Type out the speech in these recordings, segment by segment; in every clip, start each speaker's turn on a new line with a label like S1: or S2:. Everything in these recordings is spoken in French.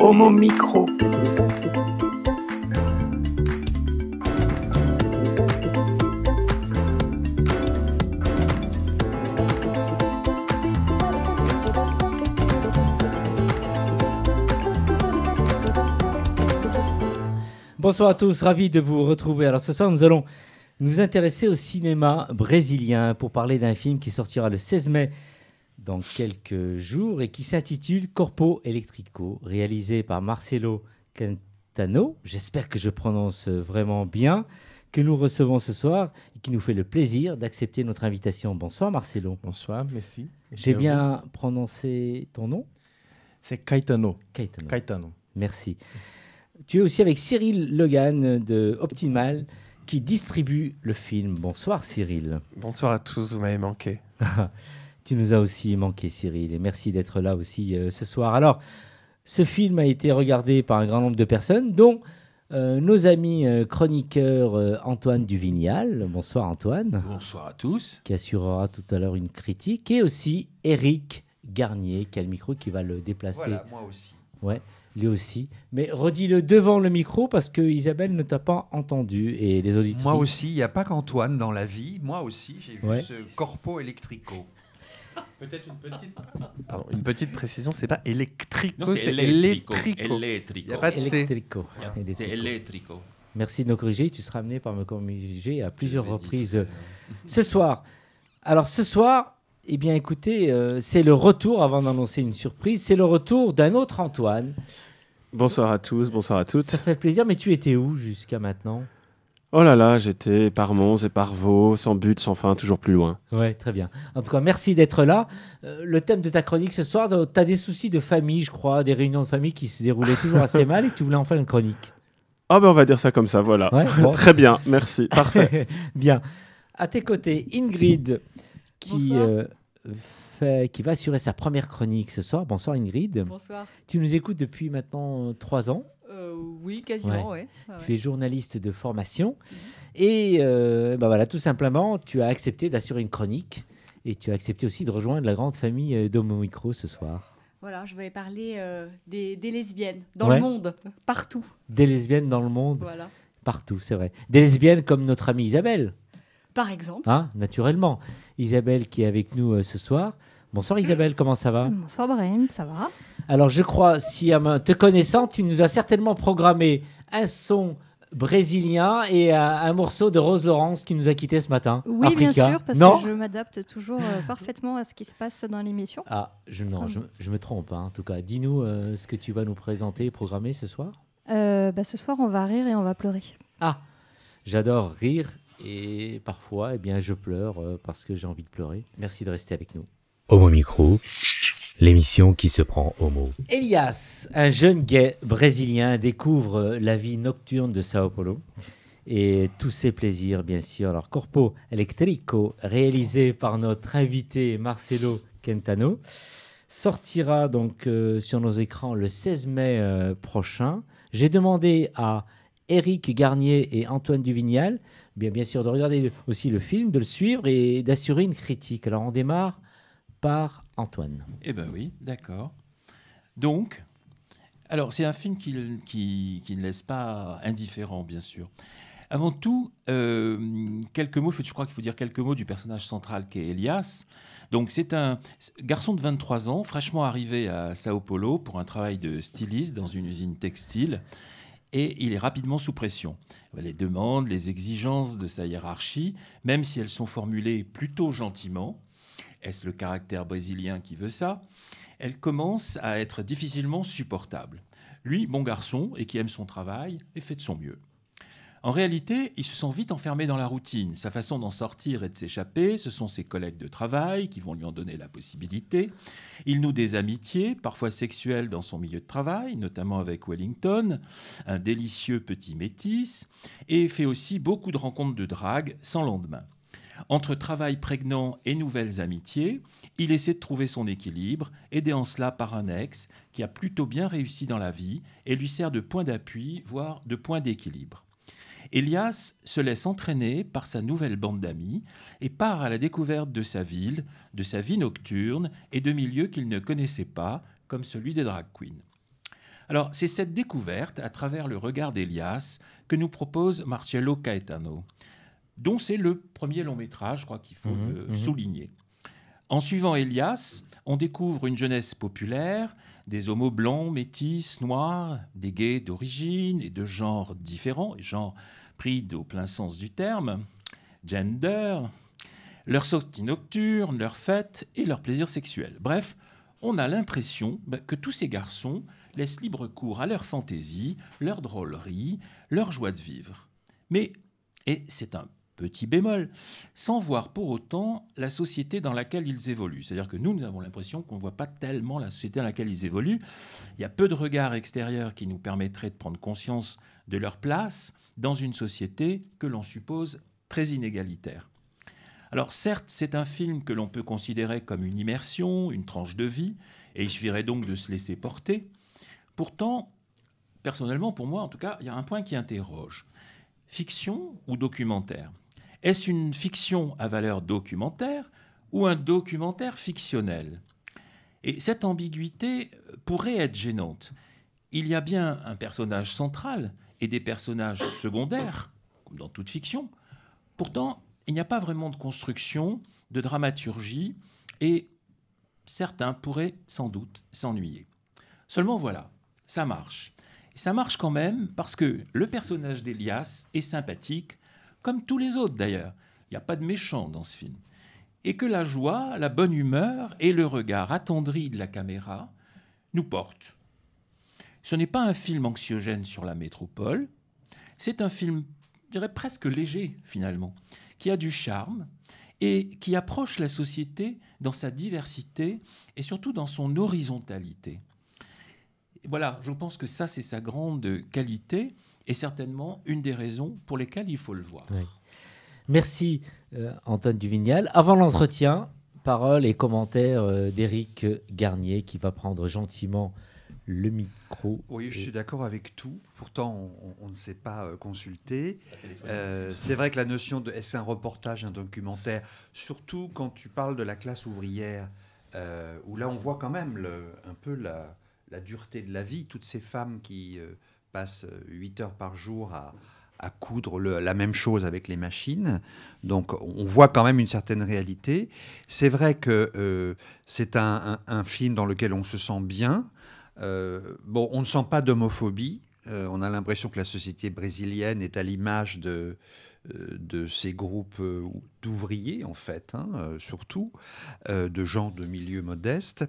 S1: Homo Micro.
S2: Bonsoir à tous, ravi de vous retrouver. Alors ce soir, nous allons nous intéresser au cinéma brésilien pour parler d'un film qui sortira le 16 mai dans quelques jours et qui s'intitule Corpo Elétrico, réalisé par Marcelo Caetano. J'espère que je prononce vraiment bien, que nous recevons ce soir et qui nous fait le plaisir d'accepter notre invitation. Bonsoir Marcelo.
S3: Bonsoir, merci.
S2: J'ai bien prononcé ton nom?
S3: C'est Caetano.
S2: Caetano.
S3: Caetano.
S2: Merci. Tu es aussi avec Cyril Logan de Optimal qui distribue le film. Bonsoir Cyril.
S4: Bonsoir à tous, vous m'avez manqué.
S2: Tu nous as aussi manqué Cyril et merci d'être là aussi ce soir. Alors, ce film a été regardé par un grand nombre de personnes, dont nos amis chroniqueurs Antoine Duvignal. Bonsoir Antoine.
S5: Bonsoir à tous.
S2: Qui assurera tout à l'heure une critique. Et aussi Éric Garnier, qui a le micro qui va le déplacer.
S5: Voilà, moi aussi.
S2: Ouais. Lui aussi. Mais redis-le devant le micro parce que Isabelle ne t'a pas entendu et les auditeurs.
S5: Moi aussi, il n'y a pas qu'Antoine dans la vie. Moi aussi, j'ai vu ce Corpo Elétrico.
S3: Peut-être une petite précision, c'est pas électrico, c'est
S5: électrico.
S3: Il n'y a pas de C.
S2: Elétrico.
S5: C'est Elétrico.
S2: Merci de nous corriger. Tu seras amené par me corriger à plusieurs reprises ce soir. Alors ce soir, eh bien écoutez, c'est le retour, avant d'annoncer une surprise, c'est le retour d'un autre Antoine.
S6: Bonsoir à tous, bonsoir à toutes.
S2: Ça fait plaisir, mais tu étais où jusqu'à maintenant?
S6: Oh là là, j'étais par Mons et par Vaux, sans but, sans fin, toujours plus loin.
S2: Ouais, très bien. En tout cas, merci d'être là. Le thème de ta chronique ce soir, tu as des soucis de famille, je crois, des réunions de famille qui se déroulaient toujours assez mal et que tu voulais en faire une chronique.
S6: Ah ben on va dire ça comme ça, voilà.
S2: Ouais, bon.
S6: Très bien, merci, parfait.
S2: Bien. À tes côtés, Ingrid, qui va assurer sa première chronique ce soir. Bonsoir Ingrid.
S7: Bonsoir.
S2: Tu nous écoutes depuis maintenant 3 ans.
S7: Oui, quasiment, ouais.
S2: Tu es journaliste de formation. Et voilà, tout simplement, tu as accepté d'assurer une chronique. Et tu as accepté aussi de rejoindre la grande famille d'Homo Micro ce soir.
S7: Voilà, je vais parler des lesbiennes dans le monde, partout.
S2: Des lesbiennes dans le monde,
S7: voilà.
S2: Partout, c'est vrai. Des lesbiennes comme notre amie Isabelle.
S7: Par exemple.
S2: Hein, naturellement. Isabelle qui est avec nous ce soir. Bonsoir Isabelle, comment ça va?
S8: Bonsoir Brahim, ça va?
S2: Alors je crois, si te connaissant, tu nous as certainement programmé un son brésilien et un morceau de Rose Laurence qui nous a quittés ce matin.
S8: Oui,
S2: Africa.
S8: bien sûr, parce que je m'adapte toujours parfaitement à ce qui se passe dans l'émission.
S2: Ah, je me trompe, hein, en tout cas. Dis-nous ce que tu vas nous présenter et programmer ce soir.
S8: Ce soir, on va rire et on va pleurer.
S2: Ah, j'adore rire et parfois, je pleure parce que j'ai envie de pleurer. Merci de rester avec nous.
S9: Homo Micro, l'émission qui se prend homo.
S2: Elias, un jeune gay brésilien, découvre la vie nocturne de Sao Paulo et tous ses plaisirs, bien sûr. Alors, Corpo Elétrico, réalisé par notre invité Marcelo Caetano, sortira donc sur nos écrans le 16 mai prochain. J'ai demandé à Éric Garnier et Antoine Duvignal, bien sûr, de regarder aussi le film, de le suivre et d'assurer une critique. Alors, on démarre par Antoine.
S5: Eh bien oui, d'accord. Donc, alors c'est un film qui ne laisse pas indifférent, bien sûr. Avant tout, quelques mots, je crois qu'il faut dire quelques mots du personnage central qu'est Elias. Donc c'est un garçon de 23 ans, fraîchement arrivé à Sao Paulo pour un travail de styliste dans une usine textile. Et il est rapidement sous pression. Les demandes, les exigences de sa hiérarchie, même si elles sont formulées plutôt gentiment, est-ce le caractère brésilien qui veut ça? Elle commence à être difficilement supportable. Lui, bon garçon et qui aime son travail, et fait de son mieux. En réalité, il se sent vite enfermé dans la routine. Sa façon d'en sortir et de s'échapper, ce sont ses collègues de travail qui vont lui en donner la possibilité. Il noue des amitiés, parfois sexuelles dans son milieu de travail, notamment avec Wellington, un délicieux petit métis, et fait aussi beaucoup de rencontres de drague sans lendemain. Entre travail prégnant et nouvelles amitiés, il essaie de trouver son équilibre, aidé en cela par un ex qui a plutôt bien réussi dans la vie et lui sert de point d'appui, voire de point d'équilibre. Elias se laisse entraîner par sa nouvelle bande d'amis et part à la découverte de sa ville, de sa vie nocturne et de milieux qu'il ne connaissait pas, comme celui des drag queens. Alors, c'est cette découverte, à travers le regard d'Elias, que nous propose Marcello Caetano, dont c'est le premier long métrage, je crois qu'il faut le souligner. En suivant Elias, on découvre une jeunesse populaire, des homos blancs, métis, noirs, des gays d'origine et de genres différents, et genres pris au plein sens du terme, gender, leurs sorties nocturnes, leurs fêtes et leurs plaisirs sexuels. Bref, on a l'impression que tous ces garçons laissent libre cours à leur fantaisie, leur drôlerie, leur joie de vivre. Mais, et c'est un petit bémol, sans voir pour autant la société dans laquelle ils évoluent. C'est-à-dire que nous avons l'impression qu'on ne voit pas tellement la société dans laquelle ils évoluent. Il y a peu de regards extérieurs qui nous permettraient de prendre conscience de leur place dans une société que l'on suppose très inégalitaire. Alors certes, c'est un film que l'on peut considérer comme une immersion, une tranche de vie, et il suffirait donc de se laisser porter. Pourtant, personnellement, pour moi en tout cas, il y a un point qui interroge. Fiction ou documentaire ? Est-ce une fiction à valeur documentaire ou un documentaire fictionnel ? Et cette ambiguïté pourrait être gênante. Il y a bien un personnage central et des personnages secondaires, comme dans toute fiction. Pourtant, il n'y a pas vraiment de construction, de dramaturgie, et certains pourraient sans doute s'ennuyer. Seulement voilà, ça marche. Et ça marche quand même parce que le personnage d'Elias est sympathique, comme tous les autres d'ailleurs. Il n'y a pas de méchant dans ce film. Et que la joie, la bonne humeur et le regard attendri de la caméra nous portent. Ce n'est pas un film anxiogène sur la métropole, c'est un film, je dirais presque léger finalement, qui a du charme et qui approche la société dans sa diversité et surtout dans son horizontalité. Et voilà, je pense que ça, c'est sa grande qualité et certainement une des raisons pour lesquelles il faut le voir.
S2: Oui. Merci Antoine Duvignal. Avant l'entretien, paroles et commentaires d'Éric Garnier qui va prendre gentiment le micro.
S1: Oui, je suis d'accord avec tout. Pourtant, on ne s'est pas consulté. C'est vrai que la notion de est-ce un reportage, un documentaire, surtout quand tu parles de la classe ouvrière, où là on voit quand même un peu la dureté de la vie, toutes ces femmes qui passent 8 heures par jour à coudre la même chose avec les machines. Donc on voit quand même une certaine réalité. C'est vrai que c'est un film dans lequel on se sent bien. Bon, on ne sent pas d'homophobie. On a l'impression que la société brésilienne est à l'image de ces groupes d'ouvriers, en fait, surtout, de gens de milieux modestes.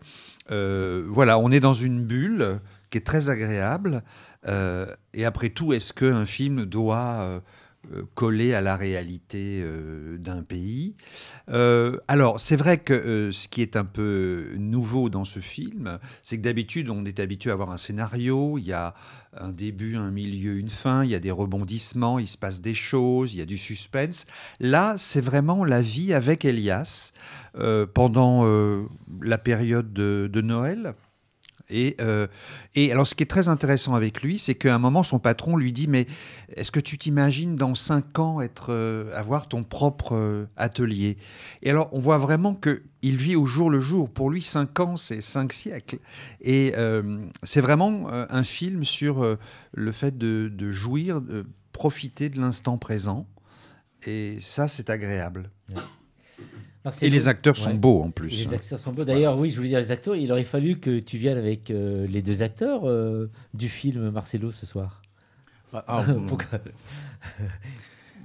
S1: Voilà, on est dans une bulle qui est très agréable. Et après tout, est-ce qu'un film doit coller à la réalité d'un pays? Alors, c'est vrai que ce qui est un peu nouveau dans ce film, c'est que d'habitude, on est habitué à avoir un scénario, il y a un début, un milieu, une fin, il y a des rebondissements, il se passe des choses, il y a du suspense. Là, c'est vraiment la vie avec Elias pendant la période de Noël. Et alors, ce qui est très intéressant avec lui, c'est qu'à un moment, son patron lui dit « Mais est-ce que tu t'imagines dans 5 ans avoir ton propre atelier ?» Et alors, on voit vraiment qu'il vit au jour le jour. Pour lui, 5 ans, c'est 5 siècles. Et c'est vraiment un film sur le fait de jouir, de profiter de l'instant présent. Et ça, c'est agréable. Ouais. Marcelo. Et les acteurs sont beaux en plus.
S2: Et les acteurs sont beaux. D'ailleurs, oui, je voulais dire les acteurs. Il aurait fallu que tu viennes avec les 2 acteurs du film Marcelo ce soir.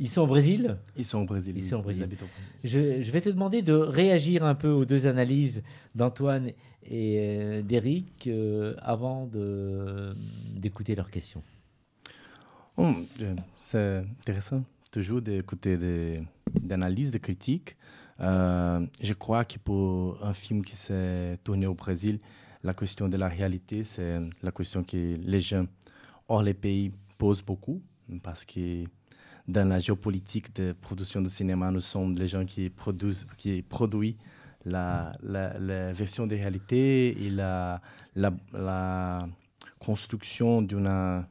S2: Ils sont au Brésil ?
S10: Ils sont au Brésil.
S2: Ils sont au Brésil. Je vais te demander de réagir un peu aux 2 analyses d'Antoine et d'Éric avant d'écouter leurs questions.
S10: C'est intéressant toujours d'écouter des analyses, des critiques. Je crois que pour un film qui s'est tourné au Brésil, la question de la réalité, c'est la question que les gens hors les pays posent beaucoup, parce que dans la géopolitique de production de cinéma, nous sommes les gens qui produisent la version de réalité et la construction d'une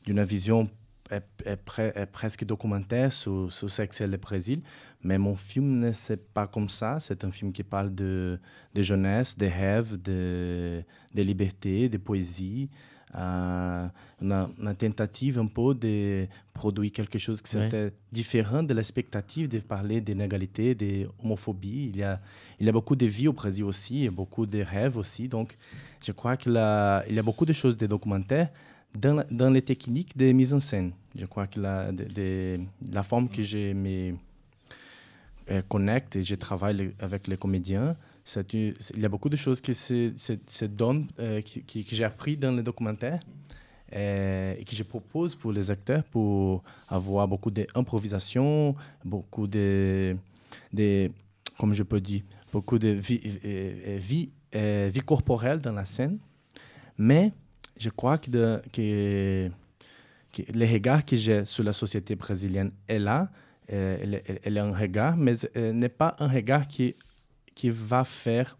S10: vision est presque documentaire sur ce sexe et le Brésil. Mais mon film ne c'est pas comme ça. C'est un film qui parle de jeunesse, de rêves, de liberté, de poésie. Une tentative un peu de produire quelque chose qui était différent de l'expectative de parler d'inégalité, d'homophobie. Il y a beaucoup de vie au Brésil aussi, et beaucoup de rêves aussi. Donc, je crois qu'il y a beaucoup de choses, des documentaires, dans les techniques de mise en scène. Je crois que la forme que je me connecte et je travaille avec les comédiens, il y a beaucoup de choses qui se donnent, que j'ai appris dans les documentaires et que je propose pour les acteurs pour avoir beaucoup d'improvisation, beaucoup comme je peux dire, beaucoup de vie corporelle dans la scène. Mais je crois que le regard que j'ai sur la société brésilienne est là. Elle est un regard, mais n'est pas un regard qui va faire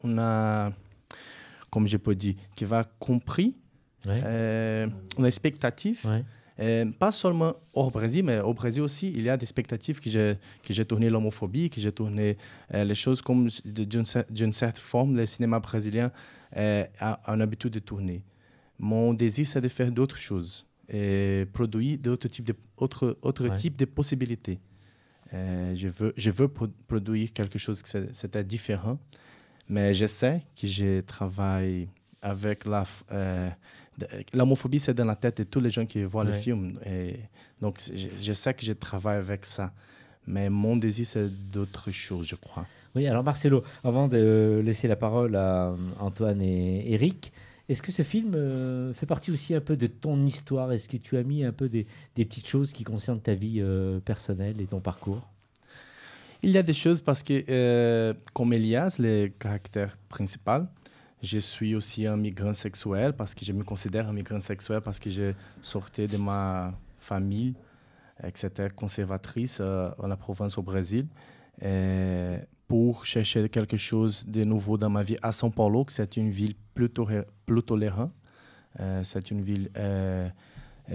S10: comme je peux dire, qui va compris une expectative. Pas seulement au Brésil, mais au Brésil aussi, il y a des expectatives que j'ai tourné l'homophobie, que j'ai tourné les choses comme d'une certaine forme, le cinéma brésilien a une habitude de tourner. Mon désir, c'est de faire d'autres choses et produire d'autres types types de possibilités. Je veux produire quelque chose qui c'était différent, mais je sais que je travaille avec l'homophobie, c'est dans la tête de tous les gens qui voient le film. Et donc, je sais que je travaille avec ça. Mais mon désir, c'est d'autres choses, je crois.
S2: Oui, alors Marcelo, avant de laisser la parole à Antoine et Eric, est-ce que ce film fait partie aussi un peu de ton histoire? Est-ce que tu as mis un peu des petites choses qui concernent ta vie personnelle et ton parcours?
S10: Il y a des choses parce que, comme Elias, le caractère principal, je suis aussi un migrant sexuel parce que je me considère un migrant sexuel parce que je sortais de ma famille qui était conservatrice dans la province au Brésil pour chercher quelque chose de nouveau dans ma vie à São Paulo, que c'est une ville plus tolérante. C'est une ville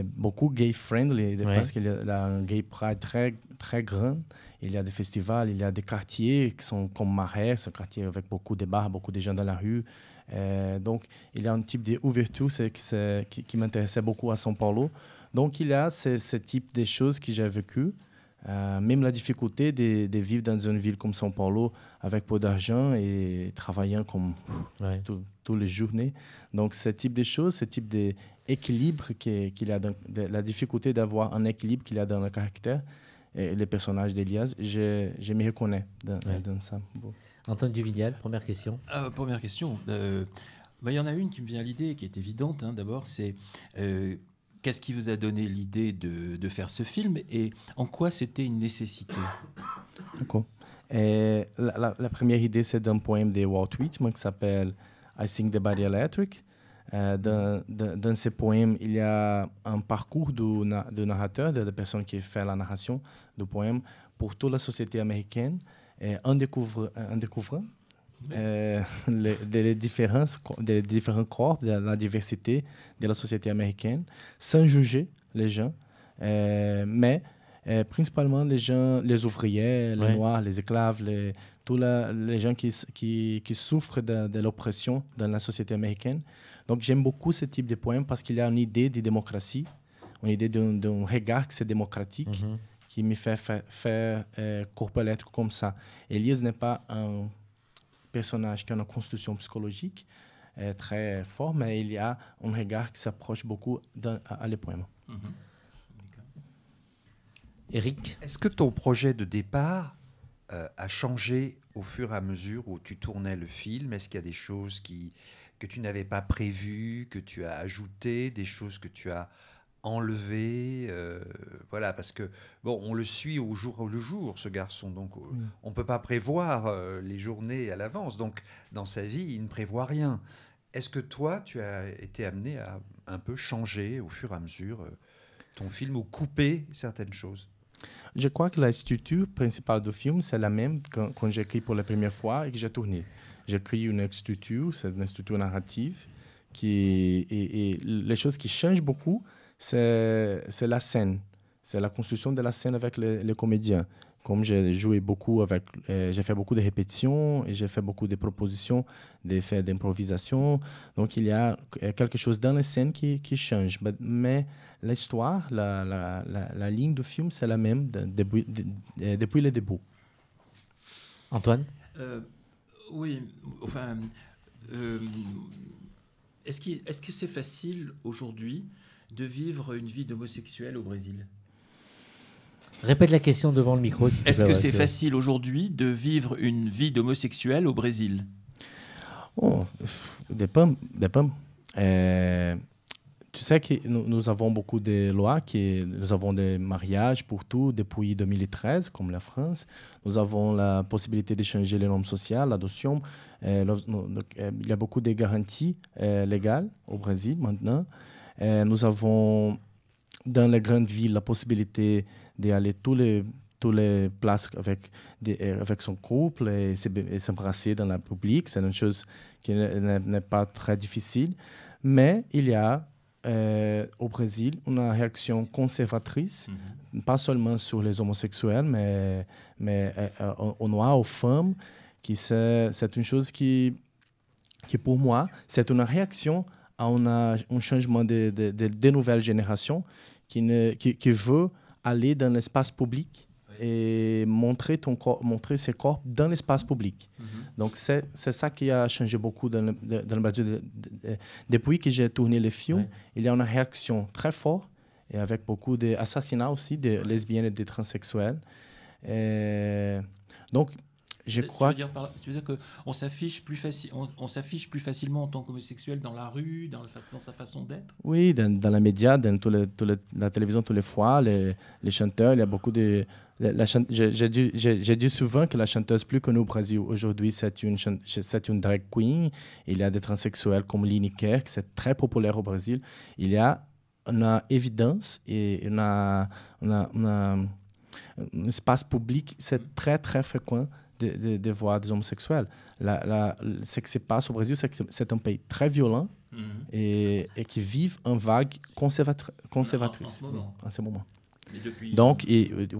S10: beaucoup gay-friendly parce qu'il y a un gay pride très, très grand. Il y a des festivals, il y a des quartiers qui sont comme Maré, c'est un quartier avec beaucoup de bars, beaucoup de gens dans la rue. Donc, il y a un type d'ouverture qui m'intéressait beaucoup à São Paulo. Donc, il y a ce type de choses que j'ai vécues. Même la difficulté de vivre dans une ville comme São Paulo avec peu d'argent et travaillant comme toutes les journées. Donc, ce type de choses, ce type d'équilibre qu'il y a, la difficulté d'avoir un équilibre qu'il y a dans le caractère et les personnages d'Elias, je me reconnais dans ça. Bon.
S2: Antoine Duvignal, première question.
S5: Première question. Y en a une qui me vient à l'idée, qui est évidente. D'abord, c'est qu'est-ce qui vous a donné l'idée de faire ce film et en quoi c'était une nécessité?
S10: D'accord. La première idée, c'est d'un poème de Walt Whitman qui s'appelle I Think the Body Electric. Dans ce poème, il y a un parcours du narrateur, de la personne qui fait la narration du poème pour toute la société américaine, en découvrant les différences, des différents corps, de la diversité de la société américaine, sans juger les gens, mais principalement les gens, les ouvriers, les noirs, les esclaves, tous les gens qui souffrent de l'oppression dans la société américaine. Donc j'aime beaucoup ce type de poème parce qu'il y a une idée de démocratie, une idée d'un regard qui c'est démocratique, qui me fait faire corps électrique comme ça. Elias n'est pas un personnage qui a une constitution psychologique très forte, mais il y a un regard qui s'approche beaucoup à les poèmes.
S2: Eric,
S1: est-ce que ton projet de départ a changé au fur et à mesure où tu tournais le film? Est-ce qu'il y a des choses que tu n'avais pas prévues, que tu as ajoutées, des choses que tu as enlevées? Voilà, parce que bon, on le suit au jour le jour, ce garçon, donc on ne peut pas prévoir les journées à l'avance. Donc dans sa vie, il ne prévoit rien. Est-ce que toi, tu as été amené à un peu changer au fur et à mesure ton film ou couper certaines choses?
S10: Je crois que la structure principale du film, c'est la même quand j'écris pour la première fois et que j'ai tourné. J'écris une structure, c'est une structure narrative. Et les choses qui changent beaucoup, c'est la scène. C'est la construction de la scène avec les comédiens. comme j'ai joué beaucoup avec, j'ai fait beaucoup de répétitions et j'ai fait beaucoup de propositions, des faits d'improvisation. Donc, il y a quelque chose dans les scènes qui change. Mais l'histoire, la ligne du film, c'est la même depuis le début.
S2: Antoine?
S5: Oui, enfin, est-ce que c'est facile aujourd'hui de vivre une vie d'homosexuel au Brésil?
S2: Répète la question devant le micro. Si
S5: est-ce que c'est facile aujourd'hui de vivre une vie d'homosexuel au Brésil?
S10: Oh, dépend. Tu sais que nous avons beaucoup de lois, nous avons des mariages pour tout depuis 2013, comme la France. Nous avons la possibilité de changer le nom social, l'adoption. Il y a beaucoup de garanties légales au Brésil maintenant. Nous avons dans les grandes villes la possibilité d'aller tous les places avec son couple et s'embrasser dans la public. C'est une chose qui n'est pas très difficile. Mais il y a au Brésil une réaction conservatrice, pas seulement sur les homosexuels, mais aux Noirs, aux femmes. C'est une chose qui, pour moi, c'est une réaction à un changement de nouvelles générations qui veut aller dans l'espace public et montrer ses corps dans l'espace public. Donc, c'est ça qui a changé beaucoup dans le Brésil. Depuis que j'ai tourné le film, il y a une réaction très forte, et avec beaucoup d'assassinats aussi, de lesbiennes et de transsexuels. Donc, je crois...
S5: Tu veux dire qu'on s'affiche plus facilement en tant qu'homosexuel dans la rue, dans sa façon d'être?
S10: Oui, dans les médias, dans la télévision, tous les fois, les chanteurs, il y a beaucoup de... J'ai dit souvent que la chanteuse plus connue au Brésil aujourd'hui, c'est une drag queen. Il y a des transsexuels comme Lineker, qui c'est très populaire au Brésil. Il y a une évidence et un espace public, c'est très, très fréquent de voir des homosexuels. Ce qui se passe au Brésil, c'est que c'est un pays très violent et qui vit une vague conservatrice en ce moment. Donc, il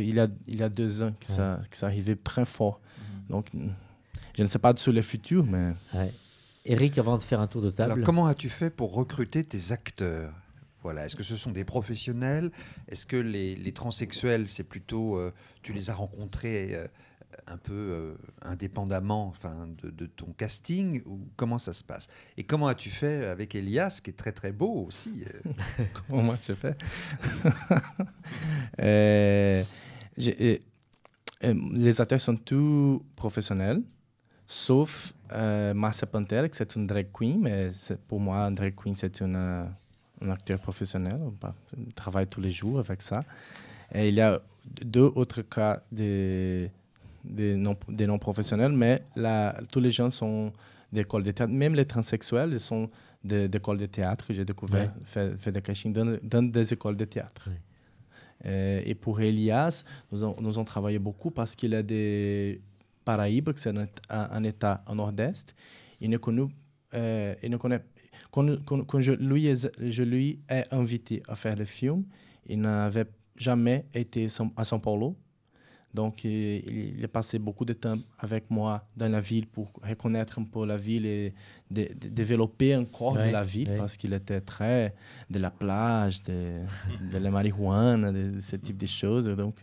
S10: y a 2 ans que ça arrivait très fort. Donc, je ne sais pas sur le futur, mais...
S2: Ouais. Eric, avant de faire un tour de table...
S1: Alors, comment as-tu fait pour recruter tes acteurs? Voilà. Est-ce que ce sont des professionnels? Est-ce que les transsexuels, c'est plutôt... tu les as rencontrés un peu indépendamment de ton casting, ou comment ça se passe? Et comment as-tu fait avec Elias, qui est très très beau aussi?
S10: Comment tu fais? Les acteurs sont tous professionnels, sauf Marcia Pantera, qui c'est une drag queen, mais pour moi, un drag queen, c'est un acteur professionnel. On travaille tous les jours avec ça. Et il y a 2 autres cas des non-professionnels, mais tous les gens sont d'école de théâtre. Même les transsexuels, ils sont d'école de théâtre. J'ai découvert, fait des castings dans des écoles de théâtre. Et pour Elias, nous avons travaillé beaucoup parce qu'il est de Paraíba, que c'est un État au nord-est. Il ne connaît... Quand je lui ai invité à faire le film, il n'avait jamais été à São Paulo. Donc, il a passé beaucoup de temps avec moi dans la ville pour reconnaître un peu la ville et développer encore de la ville, parce qu'il était très de la plage, de la marijuana, de ce type de choses. Donc,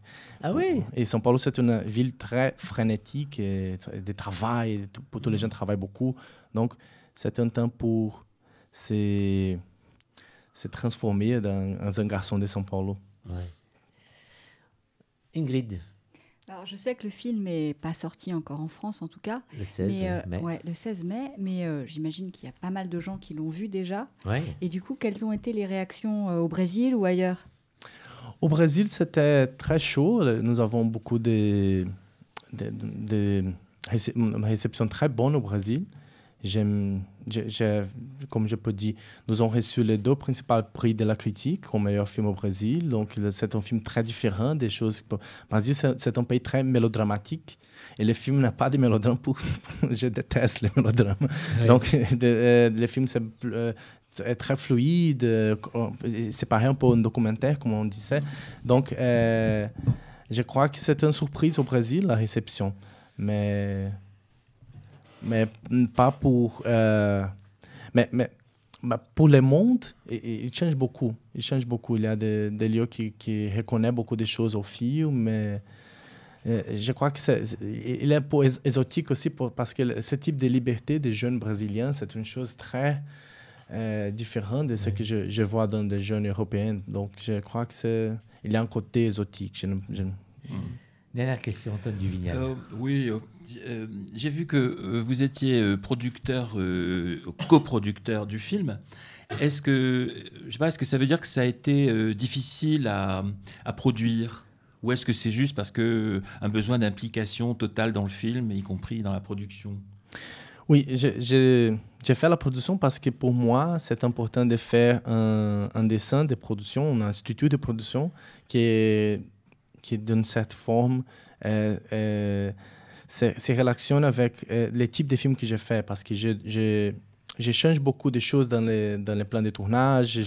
S10: et São Paulo, c'est une ville très frénétique et de travail. Tous les gens travaillent beaucoup. Donc, c'est un temps pour se transformer dans un garçon de São Paulo.
S2: Ingrid.
S7: Alors, je sais que le film n'est pas sorti encore en France, en tout cas.
S2: Le 16 mai.
S7: Ouais, le 16 mai, mais j'imagine qu'il y a pas mal de gens qui l'ont vu déjà.
S2: Ouais.
S7: Et du coup, quelles ont été les réactions au Brésil ou ailleurs?
S10: Au Brésil, c'était très chaud. Nous avons beaucoup une réception très bonne au Brésil. Comme je peux dire, nous avons reçu les 2 principaux prix de la critique comme meilleur film au Brésil. Donc, c'est un film très différent des choses. Le Brésil, c'est un pays très mélodramatique. Et le film n'a pas de mélodrame. Je déteste les mélodrames. Oui. Donc, le film, est très fluide. C'est pareil un peu un documentaire, comme on disait. Donc, je crois que c'est une surprise au Brésil, la réception. Mais pas pour... mais pour le monde, il change beaucoup. Il change beaucoup. Il y a des lieux qui reconnaissent beaucoup de choses au film, mais je crois que il est un peu exotique aussi parce que ce type de liberté des jeunes brésiliens, c'est une chose très différente de ce que je vois dans des jeunes européens. Donc, je crois qu'il y a un côté exotique.
S2: Dernière question, Antoine Duvignal.
S5: Oui, j'ai vu que vous étiez producteur, coproducteur du film. Est-ce que ça veut dire que ça a été difficile à produire, ou est-ce que c'est juste parce que un besoin d'implication totale dans le film, y compris dans la production?
S10: Oui, j'ai fait la production parce que pour moi, c'est important de faire un dessin de production, un studio de production qui d'une certaine forme se relationne avec les types de films que j'ai fait, parce que je change beaucoup de choses dans les plans de tournage.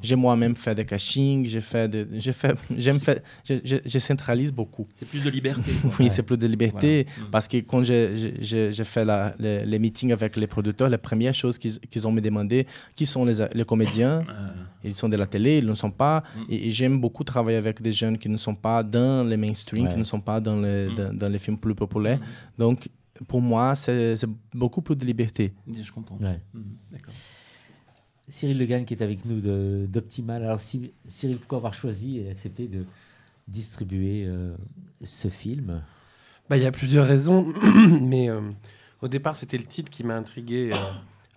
S10: J'ai moi-même fait des castings, je centralise beaucoup.
S5: C'est plus de liberté.
S10: Oui, c'est plus de liberté, parce que quand j'ai fait les meetings avec les producteurs, la première chose qu'ils ont me demandé, qui sont les comédiens. Ils sont de la télé, ils ne sont pas. Et j'aime beaucoup travailler avec des jeunes qui ne sont pas dans les mainstream, qui ne sont pas dans les films plus populaires. Donc, pour moi, c'est beaucoup plus de liberté.
S5: Je comprends. D'accord.
S2: Cyril Legan qui est avec nous d'Optimal. Alors Cyril, pourquoi avoir choisi et accepté de distribuer ce film?
S3: Il y a plusieurs raisons, mais au départ c'était le titre qui m'a intrigué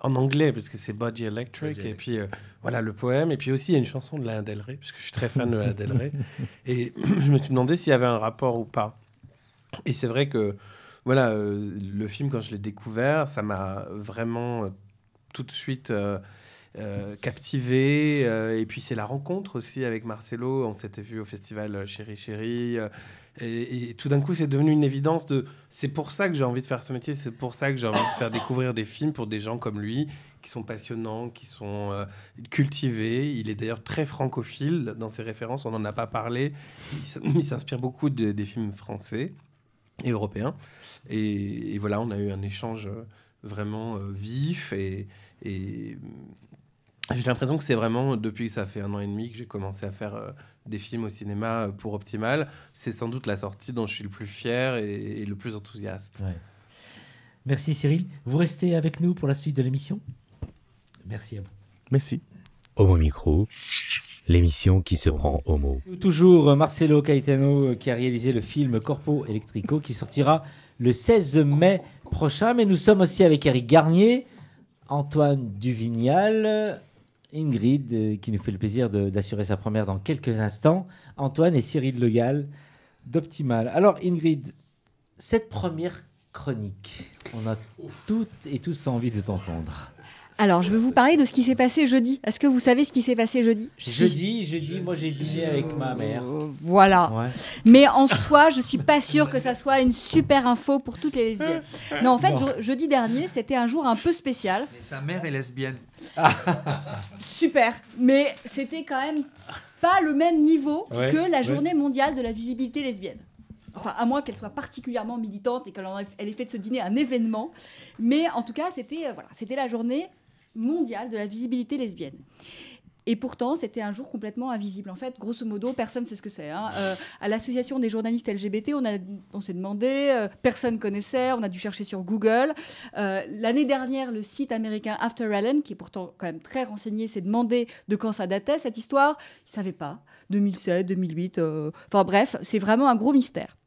S3: en anglais, parce que c'est Body Electric, et puis voilà le poème, et puis aussi il y a une chanson de Lana Del Rey, parce que je suis très fan de Lana Del Rey, et je me suis demandé s'il y avait un rapport ou pas. Et c'est vrai que voilà, le film, quand je l'ai découvert, ça m'a vraiment tout de suite captivé. Et puis c'est la rencontre aussi avec Marcelo. On s'était vu au festival Chéri Chéri. Et tout d'un coup, c'est devenu une évidence c'est pour ça que j'ai envie de faire ce métier. C'est pour ça que j'ai envie de faire découvrir des films pour des gens comme lui, qui sont passionnants, qui sont cultivés. Il est d'ailleurs très francophile dans ses références. On n'en a pas parlé. Il s'inspire beaucoup des films français et européens. Et voilà, on a eu un échange vraiment vif. Et j'ai l'impression que c'est vraiment, depuis que ça fait 1 an et demi que j'ai commencé à faire des films au cinéma pour Optimal, c'est sans doute la sortie dont je suis le plus fier et le plus enthousiaste.
S2: Ouais. Merci Cyril. Vous restez avec nous pour la suite de l'émission. Merci à vous.
S10: Merci.
S9: Homo Micro, l'émission qui se prend au mot.
S2: Toujours Marcelo Caetano qui a réalisé le film Corpo Electrico qui sortira le 16 mai prochain. Mais nous sommes aussi avec Eric Garnier, Antoine Duvignal, Ingrid qui nous fait le plaisir d'assurer sa première dans quelques instants, Antoine et Cyril Legal d'Optimal. Alors Ingrid, cette première chronique, on a toutes et tous envie de t'entendre.
S7: Alors, je vais vous parler de ce qui s'est passé jeudi. Est-ce que vous savez ce qui s'est passé jeudi?
S2: Jeudi, moi j'ai dîné avec ma mère.
S7: Voilà. Ouais. Mais en soi, je suis pas sûre que ça soit une super info pour toutes les lesbiennes. Non, en fait, jeudi dernier, c'était un jour un peu spécial.
S1: Mais sa mère est lesbienne.
S7: Super. Mais c'était quand même pas le même niveau que la journée mondiale de la visibilité lesbienne. Enfin, à moins qu'elle soit particulièrement militante et qu'elle ait fait de ce dîner un événement. Mais en tout cas, c'était la journée mondiale de la visibilité lesbienne. Et pourtant, c'était un jour complètement invisible. En fait, grosso modo, personne ne sait ce que c'est. Hein. À l'association des journalistes LGBT, on s'est demandé, personne connaissait, on a dû chercher sur Google. L'année dernière, le site américain After Ellen, qui est pourtant quand même très renseigné, s'est demandé de quand ça datait, cette histoire. Ils ne savaient pas. 2007, 2008, enfin bref, c'est vraiment un gros mystère.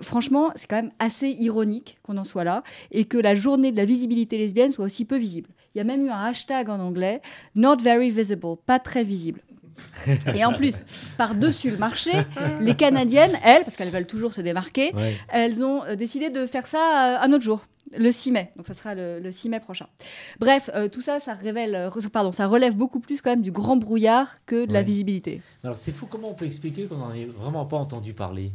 S7: Franchement, c'est quand même assez ironique qu'on en soit là et que la journée de la visibilité lesbienne soit aussi peu visible. Il y a même eu un hashtag en anglais, not very visible, pas très visible. Et en plus, par-dessus le marché, les Canadiennes, elles, parce qu'elles veulent toujours se démarquer, elles ont décidé de faire ça un autre jour, le 6 mai. Donc ça sera le 6 mai prochain. Bref, tout ça, ça relève beaucoup plus quand même du grand brouillard que de la visibilité.
S2: Alors c'est fou, comment on peut expliquer qu'on n'en ait vraiment pas entendu parler?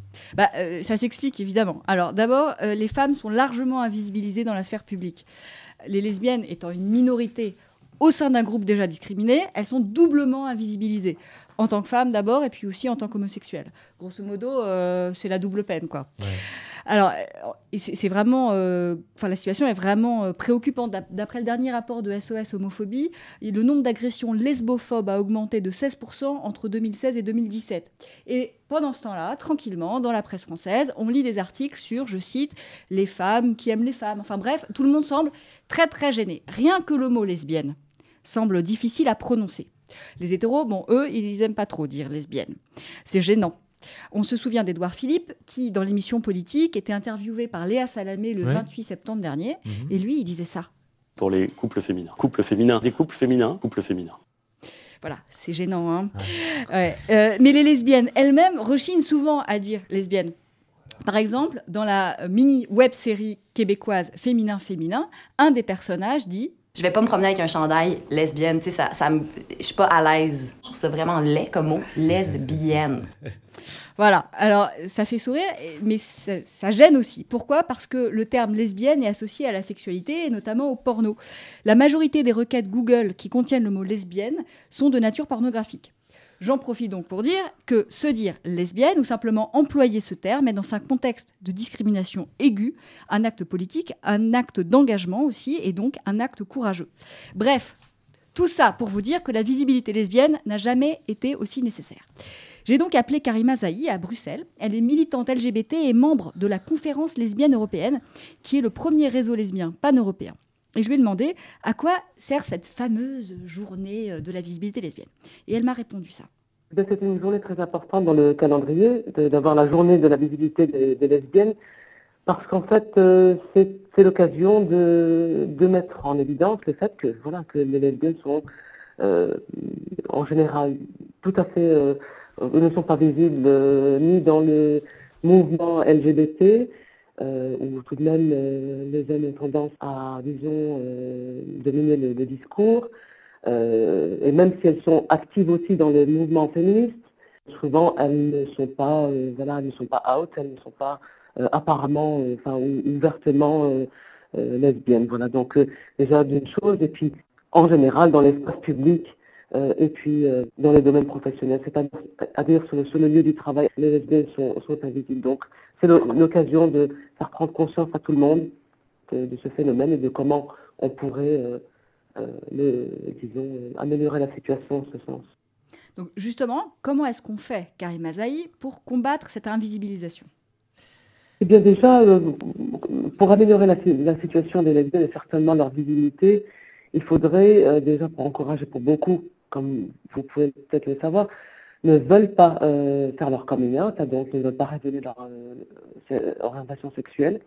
S7: Ça s'explique évidemment. Alors d'abord, les femmes sont largement invisibilisées dans la sphère publique. Les lesbiennes étant une minorité au sein d'un groupe déjà discriminé, elles sont doublement invisibilisées. En tant que femmes d'abord, et puis aussi en tant qu'homosexuelles. Grosso modo, c'est la double peine, quoi. Ouais. Alors, c'est vraiment... la situation est vraiment préoccupante. D'après le dernier rapport de SOS Homophobie, le nombre d'agressions lesbophobes a augmenté de 16% entre 2016 et 2017. Et pendant ce temps-là, tranquillement, dans la presse française, on lit des articles sur, je cite, « les femmes qui aiment les femmes ». Enfin bref, tout le monde semble très très gêné. Rien que le mot lesbienne semble difficile à prononcer. Les hétéros, bon, eux, ils n'aiment pas trop dire lesbienne. C'est gênant. On se souvient d'Édouard Philippe, qui, dans l'émission Politique, était interviewé par Léa Salamé le 28 septembre dernier. Et lui, il disait ça.
S11: Pour les couples féminins. Couples féminins. Des couples féminins. Couples féminins.
S7: Voilà, c'est gênant. Hein. Ouais. Mais les lesbiennes elles-mêmes rechignent souvent à dire lesbienne. Par exemple, dans la mini-web-série québécoise Féminin, Féminin, un des personnages dit...
S12: Je vais pas me promener avec un chandail lesbienne, tu sais, je suis pas à l'aise. Je trouve ça vraiment laid comme mot, lesbienne.
S7: Voilà, alors ça fait sourire, mais ça gêne aussi. Pourquoi ? Parce que le terme lesbienne est associé à la sexualité, et notamment au porno. La majorité des requêtes Google qui contiennent le mot lesbienne sont de nature pornographique. J'en profite donc pour dire que se dire lesbienne ou simplement employer ce terme est dans un contexte de discrimination aiguë, un acte politique, un acte d'engagement aussi, et donc un acte courageux. Bref, tout ça pour vous dire que la visibilité lesbienne n'a jamais été aussi nécessaire. J'ai donc appelé Karima Zahi à Bruxelles. Elle est militante LGBT et membre de la Conférence lesbienne européenne, qui est le premier réseau lesbien pan-européen. Et je lui ai demandé à quoi sert cette fameuse journée de la visibilité lesbienne. Et elle m'a répondu ça.
S13: C'est une journée très importante dans le calendrier, d'avoir la journée de la visibilité des lesbiennes, parce qu'en fait, c'est l'occasion de mettre en évidence le fait que, voilà, que les lesbiennes sont en général tout à fait... ne sont pas visibles ni dans le mouvement LGBT, où tout de même les hommes ont tendance à, disons, dominer le discours, et même si elles sont actives aussi dans le mouvement féministe, souvent elles ne sont pas, elles ne sont pas out, elles ne sont pas apparemment, ouvertement lesbiennes. Voilà, donc déjà d'une chose, et puis en général dans l'espace public, et puis dans les domaines professionnels, c'est-à-dire sur le lieu du travail, les lesbiennes sont invisibles. Donc c'est l'occasion de faire prendre conscience à tout le monde de ce phénomène et de comment on pourrait, améliorer la situation en ce sens.
S7: Donc justement, comment est-ce qu'on fait, Karima Zahi, pour combattre cette invisibilisation ?
S13: Eh bien déjà, pour améliorer la situation des lesbiennes et certainement leur visibilité, il faudrait déjà, pour encourager, pour beaucoup, comme vous pouvez peut-être le savoir, ne veulent pas faire leur coming out, donc ne veulent pas révéler leur orientation sexuelle.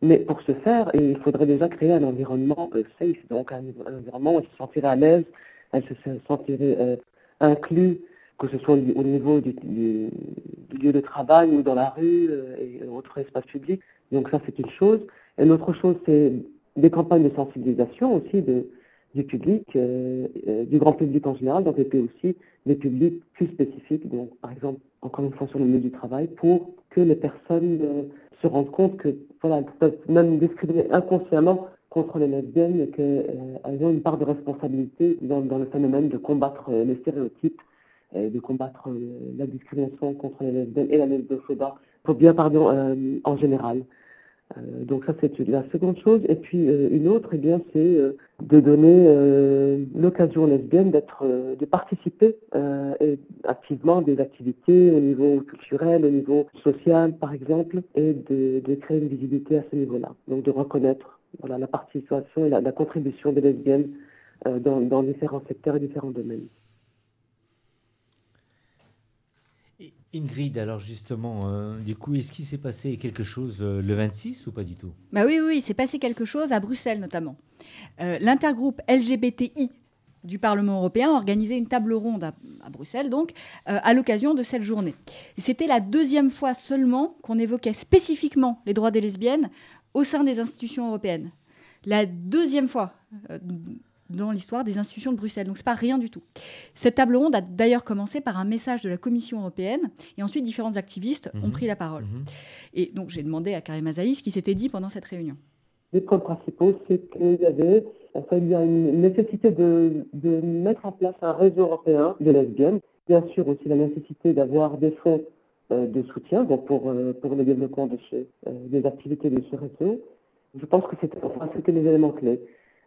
S13: Mais pour ce faire, il faudrait déjà créer un environnement safe, donc un environnement où elles se sentiraient à l'aise, elles se sentiraient inclus, que ce soit au niveau du lieu de travail ou dans la rue et autres espaces publics. Donc ça, c'est une chose. Et l'autre chose, c'est des campagnes de sensibilisation aussi du public, du grand public en général, donc et puis aussi des publics plus spécifiques, donc par exemple, encore une fois sur le milieu du travail, pour que les personnes se rendent compte que, voilà, elles peuvent même discriminer inconsciemment contre les lesbiennes et qu'elles ont une part de responsabilité dans le phénomène de combattre les stéréotypes et de combattre la discrimination contre les lesbiennes et la lesbophobie, en général. Donc ça, c'est la seconde chose. Et puis une autre, eh bien, c'est de donner l'occasion aux lesbiennes de participer activement à des activités au niveau culturel, au niveau social, par exemple, et de créer une visibilité à ce niveau-là. Donc de reconnaître, voilà, la participation et la contribution des lesbiennes dans différents secteurs et différents domaines.
S2: Ingrid, alors justement, du coup, est-ce qu'il s'est passé quelque chose le 26 ou pas du tout ?
S7: Bah oui, il s'est passé quelque chose à Bruxelles notamment. L'intergroupe LGBTI du Parlement européen a organisé une table ronde à Bruxelles, donc, à l'occasion de cette journée. Et c'était la deuxième fois seulement qu'on évoquait spécifiquement les droits des lesbiennes au sein des institutions européennes. La deuxième fois dans l'histoire des institutions de Bruxelles. Donc, ce n'est pas rien du tout. Cette table ronde a d'ailleurs commencé par un message de la Commission européenne et ensuite différents activistes ont pris la parole. Et donc, j'ai demandé à Karima Zahi ce qui s'était dit pendant cette réunion.
S13: Les points principaux, c'est qu'il y avait Enfin, il y a une nécessité de mettre en place un réseau européen de lesbiennes. Bien sûr aussi la nécessité d'avoir des fonds de soutien donc pour le développement des activités de ce réseau. Je pense que c'était les éléments clés.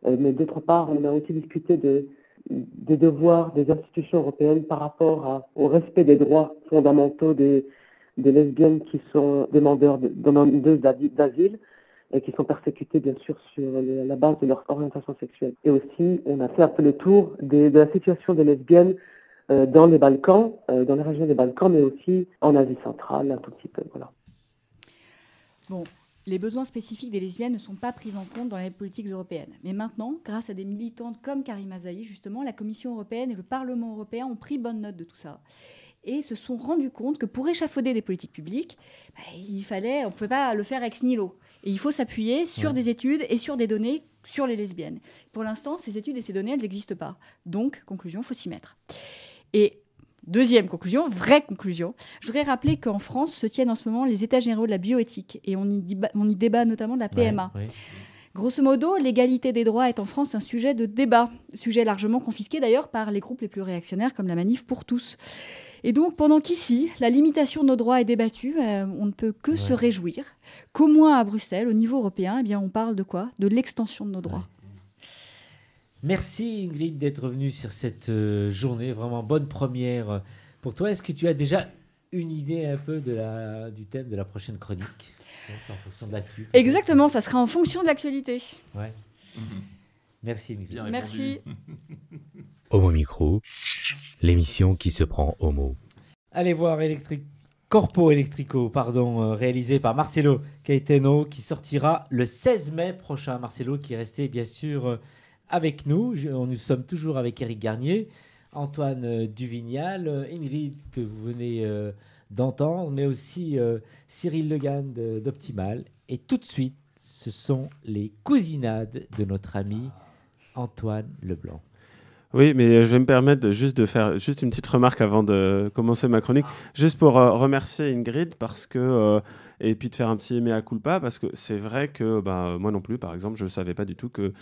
S13: Mais d'autre part, on a aussi discuté des devoirs des institutions européennes par rapport au respect des droits fondamentaux des lesbiennes qui sont demandeuses d'asile et qui sont persécutées bien sûr sur la base de leur orientation sexuelle. Et aussi, on a fait un peu le tour de la situation des lesbiennes dans les Balkans, dans les régions des Balkans, mais aussi en Asie centrale, un tout petit peu. Voilà.
S7: Bon, les besoins spécifiques des lesbiennes ne sont pas pris en compte dans les politiques européennes. Mais maintenant, grâce à des militantes comme Karima Zahi, justement, la Commission européenne et le Parlement européen ont pris bonne note de tout ça et se sont rendus compte que pour échafauder des politiques publiques, on ne pouvait pas le faire ex nihilo. Et il faut s'appuyer sur des études et sur des données sur les lesbiennes. Pour l'instant, ces études et ces données, elles n'existent pas. Donc, conclusion, il faut s'y mettre. Et deuxième conclusion, vraie conclusion, je voudrais rappeler qu'en France se tiennent en ce moment les états généraux de la bioéthique et on y débat notamment de la PMA. Ouais. Grosso modo, l'égalité des droits est en France un sujet de débat, sujet largement confisqué d'ailleurs par les groupes les plus réactionnaires comme la Manif pour tous. Et donc, pendant qu'ici, la limitation de nos droits est débattue, on ne peut que se réjouir qu'au moins à Bruxelles, au niveau européen, on parle de quoi ? De l'extension de nos droits.
S2: Merci Ingrid d'être venue sur cette journée, vraiment bonne première pour toi. Est-ce que tu as déjà une idée un peu du thème de la prochaine chronique ? C'est en fonction de l'actu.
S7: Exactement, ça sera en fonction de l'actualité.
S2: Ouais. Merci Ingrid.
S7: Merci.
S9: Homo Micro, l'émission qui se prend au mot.
S2: Allez voir Corpo Electrico, réalisé par Marcelo Caetano, qui sortira le 16 mai prochain. Marcelo qui est resté bien sûr avec nous. Nous sommes toujours avec Éric Garnier, Antoine Duvignal, Ingrid que vous venez d'entendre, mais aussi Cyril Legan d'Optimal. Et tout de suite, ce sont les cousinades de notre ami Antoine Leblanc.
S6: Oui, mais je vais me permettre de faire une petite remarque avant de commencer ma chronique, juste pour remercier Ingrid parce que et puis de faire un petit mea culpa parce que c'est vrai que moi non plus, par exemple, je ne savais pas du tout que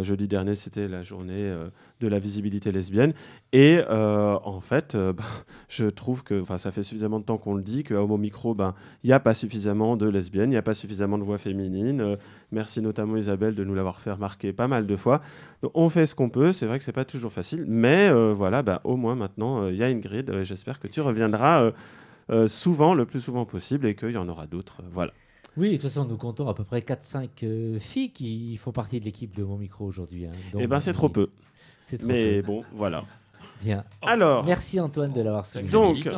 S6: jeudi dernier c'était la journée de la visibilité lesbienne et en fait, je trouve que ça fait suffisamment de temps qu'on le dit qu'à Homo Micro, il n'y a pas suffisamment de lesbiennes, il n'y a pas suffisamment de voix féminines. Merci notamment Isabelle de nous l'avoir fait remarquer pas mal de fois. Donc, on fait ce qu'on peut, c'est vrai que c'est pas toujours facile, mais voilà, au moins maintenant il y a Ingrid. J'espère que tu reviendras souvent, le plus souvent possible, et qu'il y en aura d'autres. Voilà.
S2: Oui, de toute façon, nous comptons à peu près 4-5 filles qui font partie de l'équipe de Mon Micro aujourd'hui.
S6: C'est trop peu.
S2: C'est trop
S6: mais
S2: peu.
S6: Bon, voilà.
S2: Bien.
S6: Alors,
S2: merci Antoine de l'avoir souligné.
S6: Donc,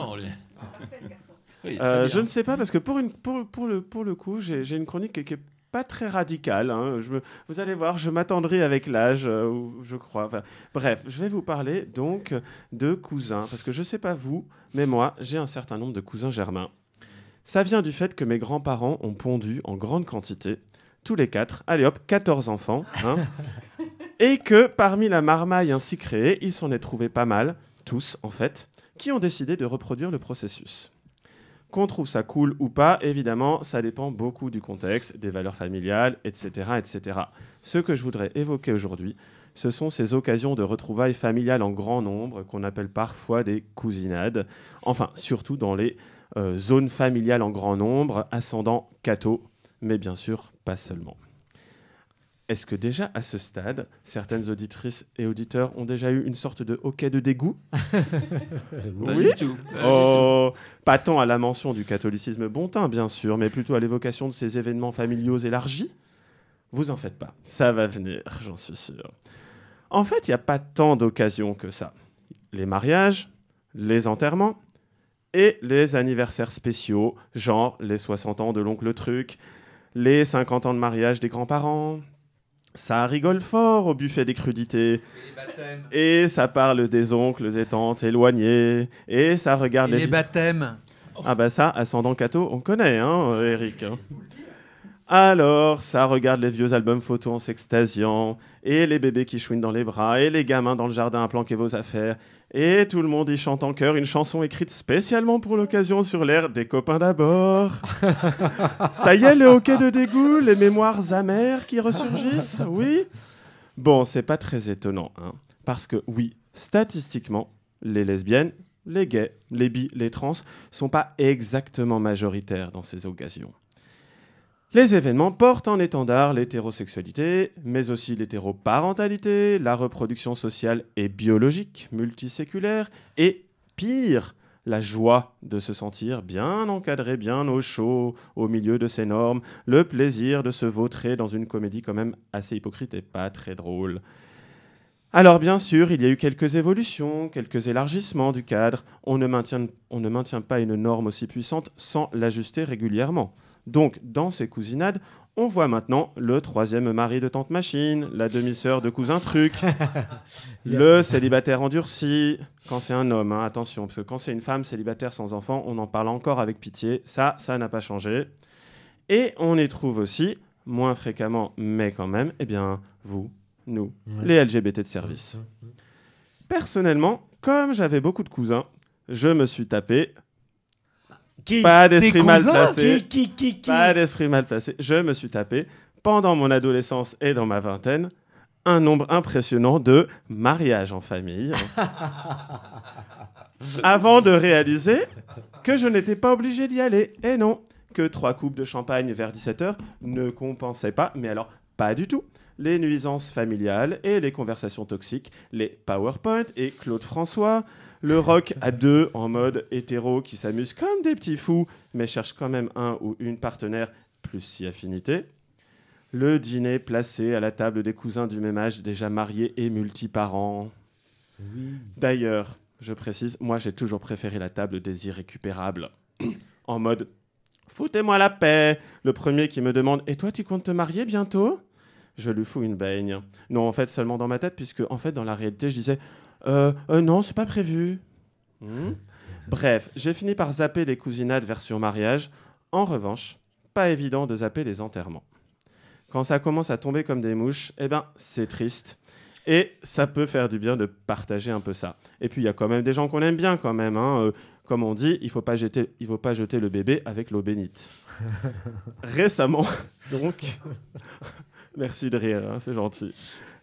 S6: je ne sais pas, parce que pour le coup, j'ai une chronique qui est pas très radicale. Vous allez voir, je m'attendrai avec l'âge, je crois. Enfin, bref, je vais vous parler donc de cousins, parce que je ne sais pas vous, mais moi, j'ai un certain nombre de cousins germains. Ça vient du fait que mes grands-parents ont pondu en grande quantité, tous les 4, allez hop, 14 enfants, et que parmi la marmaille ainsi créée, il s'en est trouvé pas mal, tous en fait, qui ont décidé de reproduire le processus. Qu'on trouve ça cool ou pas, évidemment, ça dépend beaucoup du contexte, des valeurs familiales, etc., etc. Ce que je voudrais évoquer aujourd'hui, ce sont ces occasions de retrouvailles familiales en grand nombre, qu'on appelle parfois des cousinades, enfin, surtout dans les zones familiales en grand nombre, ascendant catho, mais bien sûr, pas seulement. Est-ce que déjà, à ce stade, certaines auditrices et auditeurs ont déjà eu une sorte de hoquet de dégoût ?
S5: Pas du tout.
S6: Pas tant à la mention du catholicisme bontain, bien sûr, mais plutôt à l'évocation de ces événements familiaux élargis ? Vous en faites pas, ça va venir, j'en suis sûr. En fait, il n'y a pas tant d'occasions que ça. Les mariages, les enterrements et les anniversaires spéciaux, genre les 60 ans de l'oncle Truc, les 50 ans de mariage des grands-parents... Ça rigole fort au buffet des crudités. Et ça parle des oncles et tantes éloignés. Et ça regarde
S1: les baptêmes.
S6: Ah ça, ascendant catho, on connaît, Eric. Alors, ça regarde les vieux albums photos en s'extasiant. Et les bébés qui chouinent dans les bras. Et les gamins dans le jardin à planquer vos affaires. Et tout le monde y chante en chœur une chanson écrite spécialement pour l'occasion sur l'air des copains d'abord. Ça y est, le hoquet de dégoût, les mémoires amères qui ressurgissent, oui. Bon, c'est pas très étonnant, hein, parce que oui, statistiquement, les lesbiennes, les gays, les bi, les trans sont pas exactement majoritaires dans ces occasions. Les événements portent en étendard l'hétérosexualité, mais aussi l'hétéroparentalité, la reproduction sociale et biologique, multiséculaire, et pire, la joie de se sentir bien encadré, bien au chaud, au milieu de ces normes, le plaisir de se vautrer dans une comédie quand même assez hypocrite et pas très drôle. Alors bien sûr, il y a eu quelques évolutions, quelques élargissements du cadre. On ne maintient pas une norme aussi puissante sans l'ajuster régulièrement. Donc, dans ces cousinades, on voit maintenant le troisième mari de tante machine, la demi-sœur de cousin truc, le célibataire endurci, quand c'est un homme, hein, attention, parce que quand c'est une femme célibataire sans enfant, on en parle encore avec pitié, ça n'a pas changé. Et on y trouve aussi, moins fréquemment, mais quand même, eh bien, vous, nous, les LGBT de service. Personnellement, comme j'avais beaucoup de cousins, je me suis tapé... Pas d'esprit mal placé. Pas d'esprit mal placé. Je me suis tapé, pendant mon adolescence et dans ma vingtaine, un nombre impressionnant de mariages en famille. Avant de réaliser que je n'étais pas obligé d'y aller. Et non, que 3 coupes de champagne vers 17h ne compensaient pas, mais alors pas du tout, les nuisances familiales et les conversations toxiques, les PowerPoint et Claude François, le rock à 2 en mode hétéro qui s'amuse comme des petits fous, mais cherche quand même un ou une partenaire plus si affinité, le dîner placé à la table des cousins du même âge déjà mariés et multiparents. Oui. D'ailleurs, je précise, moi j'ai toujours préféré la table des irrécupérables, en mode « foutez-moi la paix », le premier qui me demande « et toi tu comptes te marier bientôt ?» Je lui fous une baigne. Non, en fait, seulement dans ma tête, puisque en fait, dans la réalité, je disais non, c'est pas prévu. Bref, j'ai fini par zapper les cousinades version mariage. En revanche, pas évident de zapper les enterrements. Quand ça commence à tomber comme des mouches, eh ben, c'est triste. Et ça peut faire du bien de partager un peu ça. Et puis, il y a quand même des gens qu'on aime bien quand même. Hein. Comme on dit, il ne faut pas jeter le bébé avec l'eau bénite. Récemment, donc... Merci de rire, hein, c'est gentil.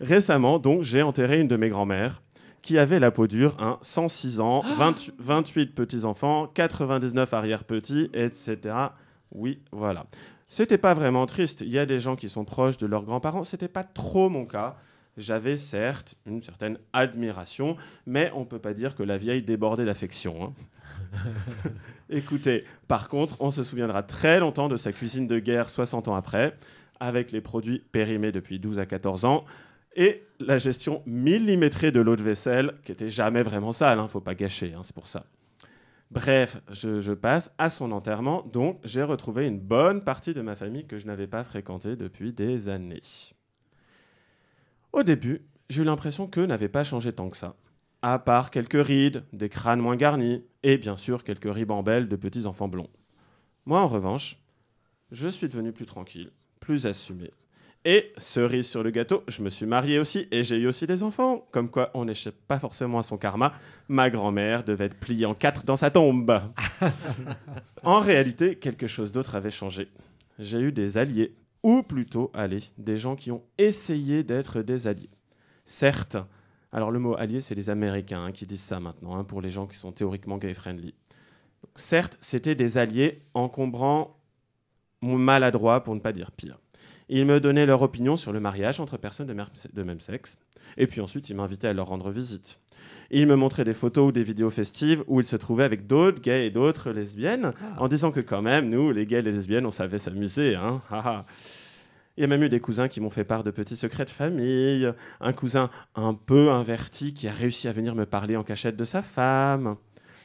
S6: Récemment, donc, j'ai enterré une de mes grand-mères qui avait la peau dure, hein, 106 ans, 28 petits-enfants, 99 arrière-petits, etc. Oui, voilà. C'était pas vraiment triste. Il y a des gens qui sont proches de leurs grands-parents. C'était pas trop mon cas. J'avais certes une certaine admiration, mais on peut pas dire que la vieille débordait d'affection. Hein. Écoutez, par contre, on se souviendra très longtemps de sa cuisine de guerre 60 ans après, avec les produits périmés depuis 12 à 14 ans, et la gestion millimétrée de l'eau de vaisselle, qui n'était jamais vraiment sale, hein, faut pas gâcher, hein, c'est pour ça. Bref, je passe à son enterrement, donc j'ai retrouvé une bonne partie de ma famille que je n'avais pas fréquentée depuis des années. Au début, j'ai eu l'impression qu'eux n'avaient pas changé tant que ça, à part quelques rides, des crânes moins garnis, et bien sûr quelques ribambelles de petits enfants blonds. Moi, en revanche, je suis devenu plus tranquille, plus assumé. Et cerise sur le gâteau, je me suis marié aussi et j'ai eu aussi des enfants. Comme quoi, on n'échappe pas forcément à son karma. Ma grand-mère devait être pliée en 4 dans sa tombe. En réalité, quelque chose d'autre avait changé. J'ai eu des alliés, ou plutôt, des gens qui ont essayé d'être des alliés. Certes, alors le mot allié, c'est les Américains hein, qui disent ça maintenant, hein, pour les gens qui sont théoriquement gay-friendly. Certes, c'était des alliés encombrants, maladroits, pour ne pas dire pire. Ils me donnaient leur opinion sur le mariage entre personnes de même sexe. Et puis ensuite, ils m'invitaient à leur rendre visite. Ils me montraient des photos ou des vidéos festives où ils se trouvaient avec d'autres gays et d'autres lesbiennes, en disant que quand même, nous, les gays et les lesbiennes, on savait s'amuser. Hein. Il y a même eu des cousins qui m'ont fait part de petits secrets de famille. Un cousin un peu inverti qui a réussi à venir me parler en cachette de sa femme.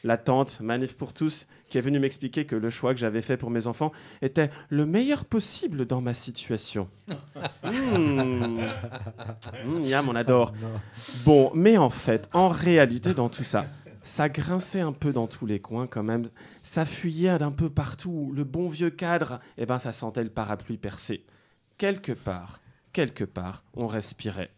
S6: La tante, Manif pour tous, qui est venue m'expliquer que le choix que j'avais fait pour mes enfants était le meilleur possible dans ma situation. Yam, on adore. Bon, mais en fait, en réalité, dans tout ça, ça grinçait un peu dans tous les coins quand même. Ça fuyait d'un peu partout. Le bon vieux cadre, eh ben, ça sentait le parapluie percé. Quelque part, on respirait.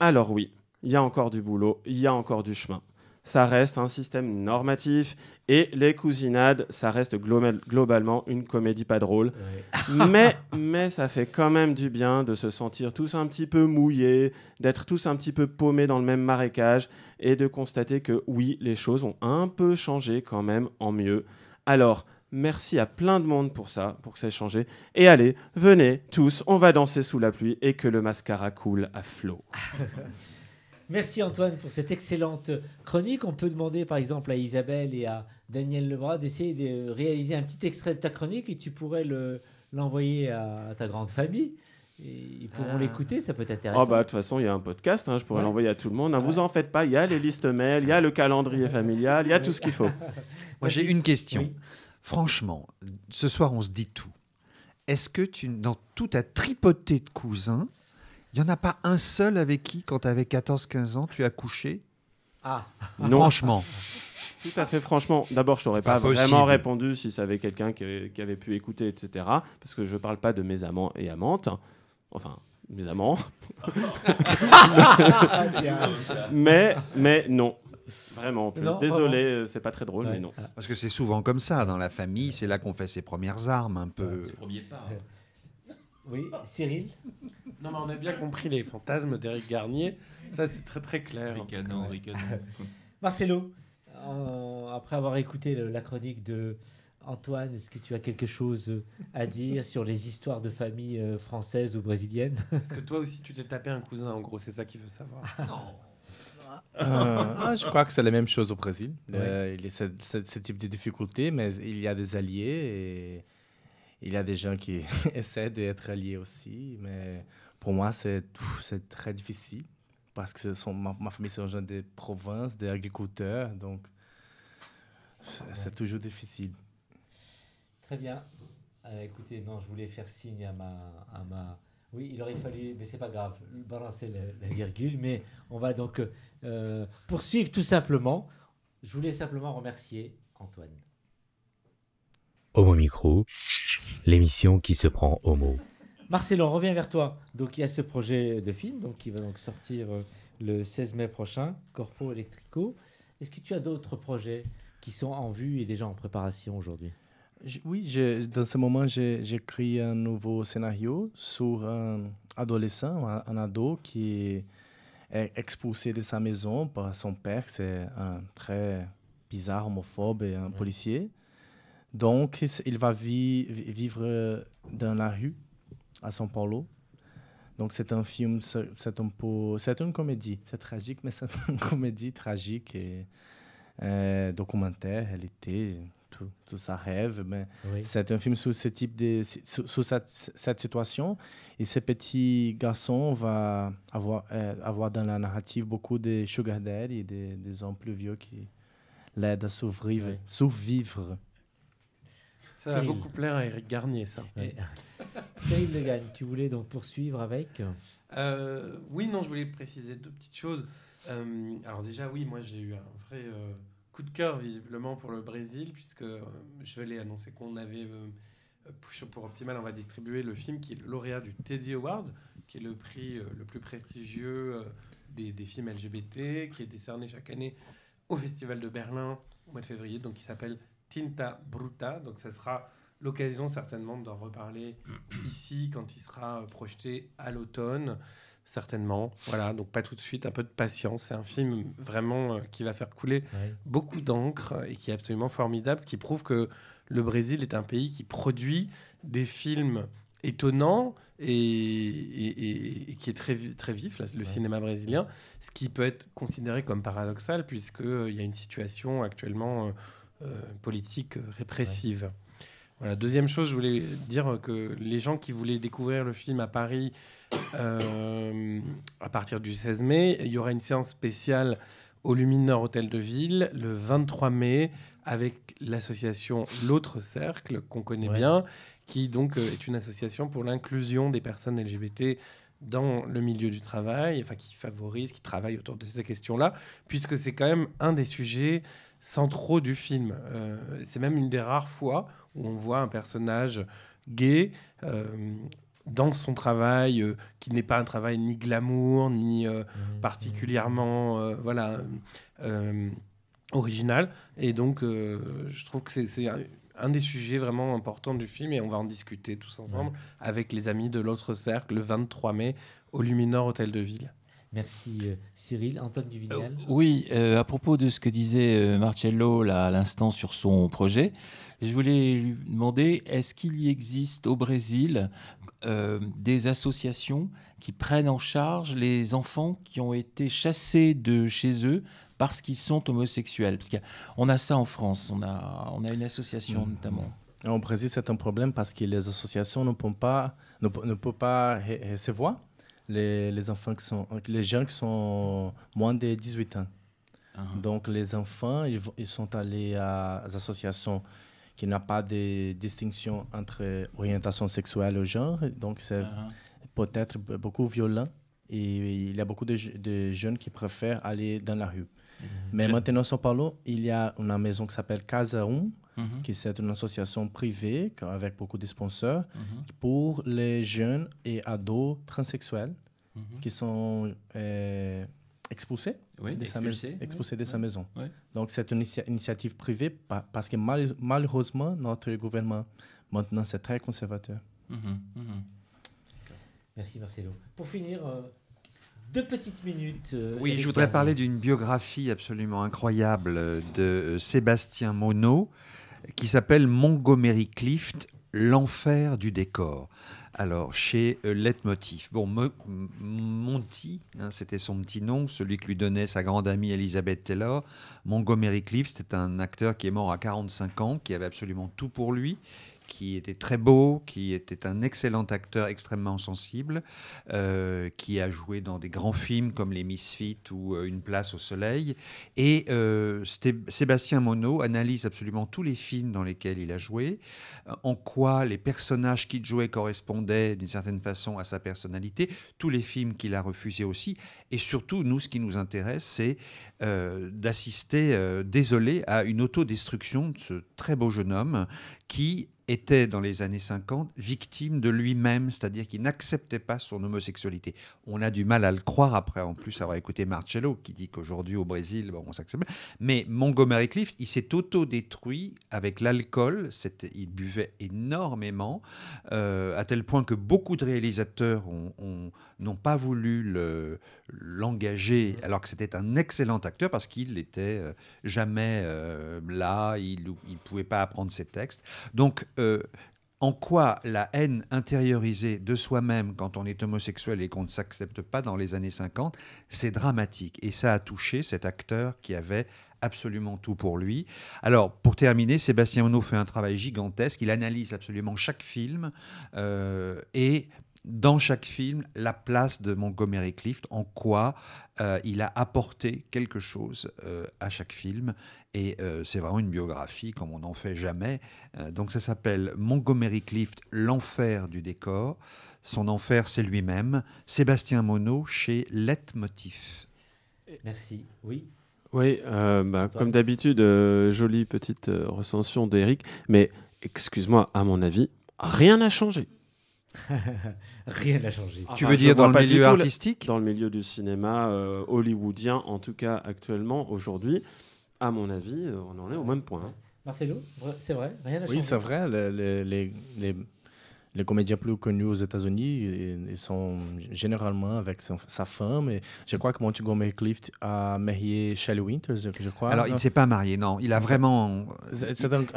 S6: Alors oui, il y a encore du boulot, il y a encore du chemin. ça reste un système normatif. Et les cousinades, ça reste globalement une comédie pas drôle. Ouais. mais ça fait quand même du bien de se sentir tous un petit peu mouillés, d'être tous un petit peu paumés dans le même marécage et de constater que oui, les choses ont un peu changé quand même en mieux. Alors, merci à plein de monde pour ça, pour que ça ait changé. Et allez, venez tous, on va danser sous la pluie et que le mascara coule à flot.
S2: Merci Antoine pour cette excellente chronique. On peut demander par exemple à Isabelle et à Daniel Lebras d'essayer de réaliser un petit extrait de ta chronique et tu pourrais l'envoyer à ta grande famille. Et ils pourront l'écouter, ça peut être intéressant.
S6: De toute façon, il y a un podcast, je pourrais l'envoyer à tout le monde. Vous en faites pas, il y a les listes mail, il y a le calendrier familial, il y a tout ce qu'il faut.
S1: Moi, j'ai une question.
S2: Oui.
S1: Franchement, ce soir, on se dit tout. Est-ce que dans tout ta tripotée de cousins, il n'y en a pas un seul avec qui, quand tu avais 14-15 ans, tu as couché?
S6: Non.
S1: Franchement.
S6: Tout à fait, franchement. D'abord, je t'aurais pas vraiment répondu si ça avait quelqu'un qui avait pu écouter, etc. Parce que je ne parle pas de mes amants et amantes. Enfin, mes amants. mais non. Vraiment, en plus.
S2: Non,
S6: désolé, c'est pas très drôle, mais non.
S1: Parce que c'est souvent comme ça, dans la famille, c'est là qu'on fait ses premières armes, un peu.
S5: Ses premiers pas.
S2: Oui, Cyril?
S3: Non, mais on a bien compris les fantasmes d'Éric Garnier. Ça, c'est très très clair.
S5: Ricanon.
S2: Marcelo, après avoir écouté la chronique de Antoine, est-ce que tu as quelque chose à dire sur les histoires de famille françaises ou brésiliennes?
S3: Est-ce que toi aussi, tu t'es tapé un cousin, en gros? C'est ça qu'il veut savoir.
S10: Je crois que c'est la même chose au Brésil.
S2: Ouais.
S10: Il y a ce type de difficultés, mais il y a des alliés et il y a des gens qui essaient d'être alliés aussi. Mais pour moi, c'est très difficile parce que ma famille, c'est un genre de province, d'agriculteurs. Donc, c'est toujours difficile.
S2: Très bien. Écoutez, non, je voulais faire signe à ma... Oui, il aurait fallu, mais c'est pas grave, balancer la virgule, mais on va donc poursuivre tout simplement. Je voulais simplement remercier Antoine.
S9: Homo Micro, l'émission qui se prend au mot.
S2: Marcelo, on revient vers toi. Donc il y a ce projet de film qui va donc sortir le 16 mai prochain, Corpo Electrico. Est-ce que tu as d'autres projets qui sont en vue et déjà en préparation aujourd'hui?
S10: Oui, dans ce moment, j'écris un nouveau scénario sur un adolescent, un ado qui est expulsé de sa maison par son père. C'est un très bizarre, homophobe et un policier. Donc, il va vivre dans la rue à São Paulo. Donc, c'est un film, c'est une comédie. C'est tragique, mais c'est une comédie tragique et documentaire, réalité. Tout ça rêve, mais c'est un film sur ce type sur cette situation. Et ce petit garçon va avoir dans la narrative beaucoup de sugar daddy, des hommes plus vieux qui l'aident à survivre.
S3: Ça va beaucoup plaire à Éric Garnier, ça.
S2: Cyril Legagne, tu voulais donc poursuivre avec
S3: Oui, non, je voulais préciser deux petites choses. Alors déjà, oui, moi j'ai eu un vrai... coup de cœur visiblement pour le Brésil, puisque je vais annoncer qu'on avait pour Optimal, on va distribuer le film qui est le lauréat du Teddy Award, qui est le prix le plus prestigieux des films LGBT, qui est décerné chaque année au Festival de Berlin au mois de février, donc qui s'appelle Tinta Bruta. Donc ça sera l'occasion certainement d'en reparler ici quand il sera projeté à l'automne, certainement. Voilà, donc pas tout de suite, un peu de patience. C'est un film vraiment qui va faire couler beaucoup d'encre et qui est absolument formidable, ce qui prouve que le Brésil est un pays qui produit des films étonnants et qui est très, très vif, le cinéma brésilien, ce qui peut être considéré comme paradoxal puisqu'il y a une situation actuellement politique répressive. Voilà. Deuxième chose, je voulais dire que les gens qui voulaient découvrir le film à Paris à partir du 16 mai, il y aura une séance spéciale au Luminor Hôtel de Ville le 23 mai avec l'association L'Autre Cercle, qu'on connaît bien, qui donc est une association pour l'inclusion des personnes LGBT dans le milieu du travail, enfin qui favorise, qui travaille autour de ces questions-là, puisque c'est quand même un des sujets centraux du film. C'est même une des rares fois où on voit un personnage gay dans son travail, qui n'est pas un travail ni glamour, ni particulièrement original. Et donc, je trouve que c'est un des sujets vraiment importants du film, et on va en discuter tous ensemble avec les amis de l'autre cercle le 23 mai au Luminor Hôtel de Ville.
S2: Merci Cyril. Antoine Duvignal.
S5: Oui, à propos de ce que disait Marcello là, à l'instant sur son projet, je voulais lui demander, est-ce qu'il y existe au Brésil des associations qui prennent en charge les enfants qui ont été chassés de chez eux parce qu'ils sont homosexuels? Parce qu'on a ça en France, on a une association notamment.
S10: Au Brésil, c'est un problème parce que les associations ne peuvent pas recevoir les enfants les jeunes qui sont moins de 18 ans. Donc, les enfants, ils sont allés à des associations qui n'ont pas de distinction entre orientation sexuelle et genre. Donc, c'est peut-être beaucoup violent. Et il y a beaucoup de jeunes qui préfèrent aller dans la rue. Mais maintenant, à São Paulo, il y a une maison qui s'appelle Casa qui c'est une association privée avec beaucoup de sponsors pour les jeunes et ados transsexuels qui sont expulsés de sa maison. Donc, c'est une initiative privée parce que malheureusement, notre gouvernement, maintenant, c'est très conservateur.
S2: Merci Marcelo. Pour finir, 2 petites minutes.
S1: Oui, je voudrais parler d'une biographie absolument incroyable de Sébastien Monod qui s'appelle Montgomery Clift, l'enfer du décor. Alors, chez Leitmotiv. Bon, Monty, c'était son petit nom, celui que lui donnait sa grande amie Elizabeth Taylor. Montgomery Clift, c'était un acteur qui est mort à 45 ans, qui avait absolument tout pour lui, qui était très beau, qui était un excellent acteur extrêmement sensible, qui a joué dans des grands films comme Les Misfits ou Une place au soleil. Et Sébastien Monod analyse absolument tous les films dans lesquels il a joué, en quoi les personnages qu'il jouait correspondaient d'une certaine façon à sa personnalité, tous les films qu'il a refusés aussi. Et surtout, nous, ce qui nous intéresse, c'est d'assister, désolé, à une autodestruction de ce très beau jeune homme qui était dans les années 50 victime de lui-même, c'est-à-dire qu'il n'acceptait pas son homosexualité. On a du mal à le croire après, en plus, avoir écouté Marcello, qui dit qu'aujourd'hui, au Brésil, bon, on s'accepte. Mais Montgomery Clift, il s'est auto-détruit avec l'alcool. Il buvait énormément, à tel point que beaucoup de réalisateurs n'ont pas voulu l'engager, alors que c'était un excellent acteur, parce qu'il n'était jamais là, il ne pouvait pas apprendre ses textes. Donc, en quoi la haine intériorisée de soi-même quand on est homosexuel et qu'on ne s'accepte pas dans les années 50, c'est dramatique. Et ça a touché cet acteur qui avait absolument tout pour lui. Alors, pour terminer, Sébastien Monod fait un travail gigantesque. Il analyse absolument chaque film et dans chaque film, la place de Montgomery Clift, en quoi il a apporté quelque chose à chaque film. Et c'est vraiment une biographie comme on n'en fait jamais. Donc ça s'appelle Montgomery Clift, l'enfer du décor. Son enfer, c'est lui-même. Sébastien Monod chez Leitmotiv.
S2: Merci. Oui.
S6: Oui, comme d'habitude, jolie petite recension d'Éric. Mais excuse-moi, à mon avis, rien n'a changé.
S2: Rien n'a changé.
S1: Tu veux dire dans le milieu artistique ?
S6: Dans le milieu du cinéma hollywoodien, en tout cas actuellement, aujourd'hui, à mon avis, on en est au même point.
S2: Marcelo, c'est vrai, rien n'a changé.
S10: Oui, c'est vrai. Les comédiens plus connus aux États-Unis, ils sont généralement avec sa femme. Et je crois que Montgomery Clift a marié Shelley Winters, je crois.
S1: Alors, il ne s'est pas marié, non. Il a vraiment...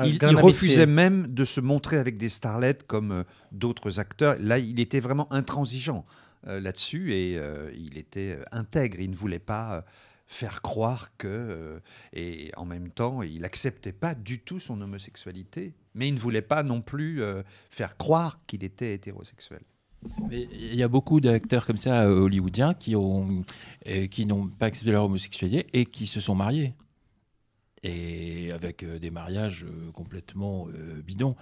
S10: Il
S1: refusait même de se montrer avec des starlettes comme d'autres acteurs. Là, il était vraiment intransigeant là-dessus et il était intègre. Il ne voulait pas... faire croire que... et en même temps, il n'acceptait pas du tout son homosexualité, mais il ne voulait pas non plus faire croire qu'il était hétérosexuel.
S5: Mais il y a beaucoup d'acteurs comme ça hollywoodiens qui n'ont pas accepté leur homosexualité et qui se sont mariés. Et avec des mariages complètement bidons.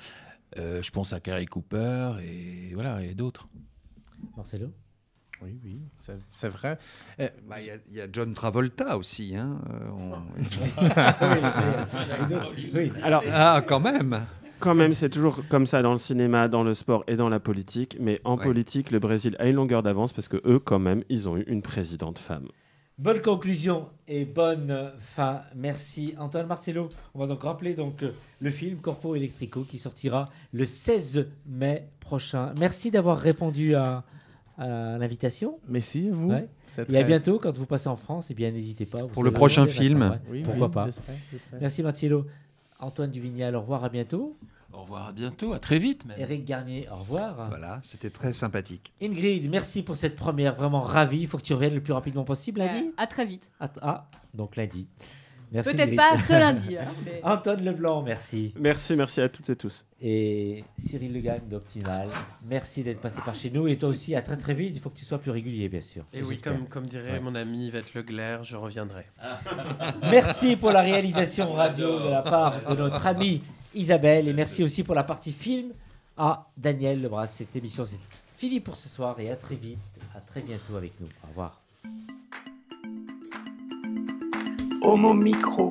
S5: Je pense à Gary Cooper et d'autres.
S2: Marcelo ?
S10: Oui, c'est vrai.
S1: Il y a John Travolta aussi. Hein,
S2: oui.
S1: Alors, quand même.
S6: quand même, c'est toujours comme ça dans le cinéma, dans le sport et dans la politique. Mais en politique, le Brésil a une longueur d'avance parce que eux, quand même, ils ont eu une présidente femme.
S2: Bonne conclusion et bonne fin. Merci Antoine. Marcelo. On va donc rappeler le film Corpo Electrico qui sortira le 16 mai prochain. Merci d'avoir répondu à l'invitation.
S10: Merci à vous.
S2: Ouais. Et à bientôt quand vous passez en France. Eh bien, n'hésitez pas.
S1: Pour le prochain film.
S10: Oui,
S2: pourquoi pas.
S10: J'espère.
S2: Merci Marcelo. Antoine Duvignal, au revoir, à bientôt.
S5: Au revoir, à bientôt, à très vite même.
S2: Éric Garnier, au revoir.
S1: Voilà, c'était très sympathique.
S2: Ingrid, merci pour cette première, vraiment ravi. Il faut que tu reviennes le plus rapidement possible lundi.
S7: À très vite.
S2: Donc lundi. Merci.
S7: Peut-être
S2: Ingrid.
S7: pas ce lundi. Hein, mais...
S2: Antoine Leblanc, merci.
S6: Merci à toutes et tous.
S2: Et Cyril Legagne d'Optimal, merci d'être passé par chez nous. Et toi aussi, à très très vite. Il faut que tu sois plus régulier, bien sûr.
S3: Et oui, comme dirait mon ami Yvette Leclerc, je reviendrai.
S2: Merci pour la réalisation radio de la part de notre amie Isabelle. Et merci aussi pour la partie film à Daniel Lebras. Cette émission, c'est fini pour ce soir. Et à très vite, à très bientôt avec nous. Au revoir.
S14: Homo Micro.